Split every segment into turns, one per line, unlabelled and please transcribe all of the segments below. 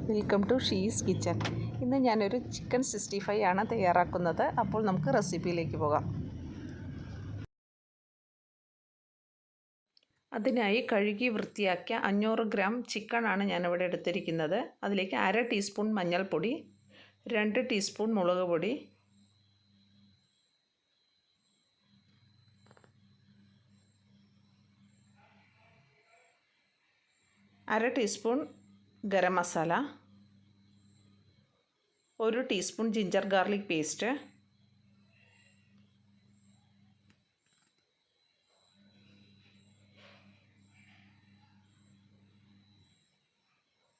Welcome to she's kitchen. ഇന്ന് ഞാനൊരു chicken 65 ആണ് തയ്യാറാക്കുന്നത്. അപ്പോൾ നമുക്ക് റെസിപ്പിയിലേക്ക് പോകാം. അതിനായി കഴുകി വൃത്തിയാക്കിയ 500 ഗ്രാം ചിക്കനാണ് ഞാനിവിടെ എടുത്തിരിക്കുന്നത്. അതിലേക്ക് 1/2 ടീസ്പൂൺ മഞ്ഞൾപ്പൊടി, 2 ടീസ്പൂൺ മുളക് പൊടി, 1/2 teaspoon garam masala, 1 teaspoon ginger garlic paste,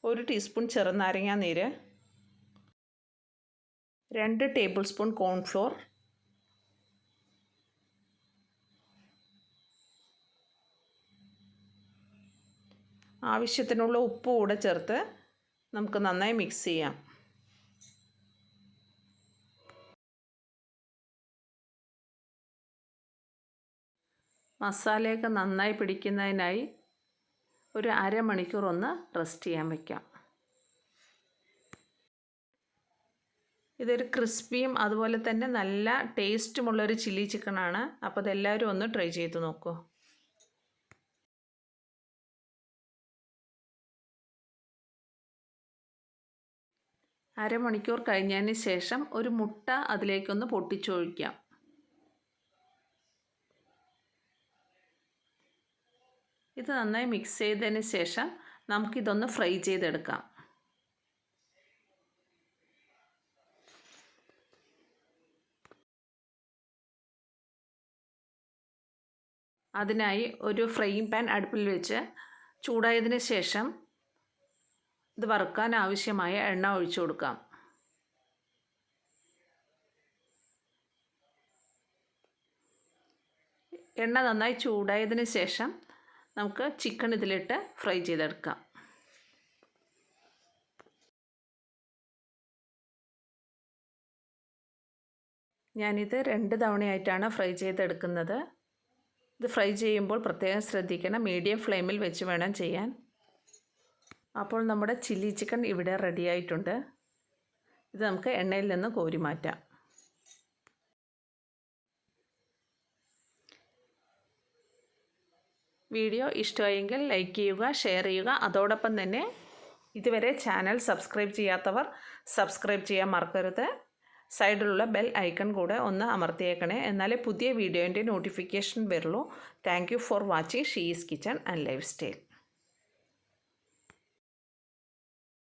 1 teaspoon ചെറുനാരങ്ങ നീര്, 2 ടേബിൾ സ്പൂൺ കോൺഫ്ലോർ, ആവശ്യത്തിനുള്ള ഉപ്പ് കൂടെ ചേർത്ത് നമുക്ക് നന്നായി മിക്സ് ചെയ്യാം. മസാലയൊക്കെ നന്നായി പിടിക്കുന്നതിനായി ഒരു അരമണിക്കൂർ ഒന്ന് റെസ്റ്റ് ചെയ്യാൻ വയ്ക്കാം. ഇതൊരു ക്രിസ്പിയും അതുപോലെ തന്നെ നല്ല ടേസ്റ്റുമുള്ളൊരു ചില്ലി ചിക്കനാണ്. അപ്പോൾ അതെല്ലാവരും ഒന്ന് ട്രൈ ചെയ്ത് നോക്കൂ. അരമണിക്കൂർ കഴിഞ്ഞതിന് ശേഷം ഒരു മുട്ട അതിലേക്കൊന്ന് പൊട്ടിച്ചൊഴിക്കാം. ഇത് നന്നായി മിക്സ് ചെയ്തതിന് ശേഷം നമുക്കിതൊന്ന് ഫ്രൈ ചെയ്തെടുക്കാം. അതിനായി ഒരു ഫ്രൈയിങ് പാൻ അടുപ്പിൽ വെച്ച് ചൂടായതിന് ശേഷം ഇത് വറുക്കാൻ ആവശ്യമായ എണ്ണ ഒഴിച്ചു കൊടുക്കാം. എണ്ണ നന്നായി ചൂടായതിന് ശേഷം നമുക്ക് ചിക്കൻ ഇതിലിട്ട് ഫ്രൈ ചെയ്തെടുക്കാം. ഞാനിത് 2 തവണയായിട്ടാണ് ഫ്രൈ ചെയ്തെടുക്കുന്നത്. ഇത് ഫ്രൈ ചെയ്യുമ്പോൾ പ്രത്യേകം ശ്രദ്ധിക്കണം, മീഡിയം ഫ്ലെയിമിൽ വെച്ച് വേണം ചെയ്യാൻ. അപ്പോൾ നമ്മുടെ ചില്ലി ചിക്കൻ ഇവിടെ റെഡി ആയിട്ടുണ്ട്. ഇത് നമുക്ക് എണ്ണയിൽ നിന്ന് കോരി മാറ്റാം. വീഡിയോ ഇഷ്ടമായെങ്കിൽ ലൈക്ക് ചെയ്യുക, ഷെയർ ചെയ്യുക. അതോടൊപ്പം തന്നെ ഇതുവരെ ചാനൽ സബ്സ്ക്രൈബ് ചെയ്യാത്തവർ സബ്സ്ക്രൈബ് ചെയ്യാൻ മറക്കരുത്. സൈഡിലുള്ള ബെൽ ഐക്കൺ കൂടെ ഒന്ന് അമർത്തിയേക്കണേ, എന്നാലേ പുതിയ വീഡിയോൻ്റെ നോട്ടിഫിക്കേഷൻ വരുള്ളൂ. Thank you for watching she's kitchen and life style.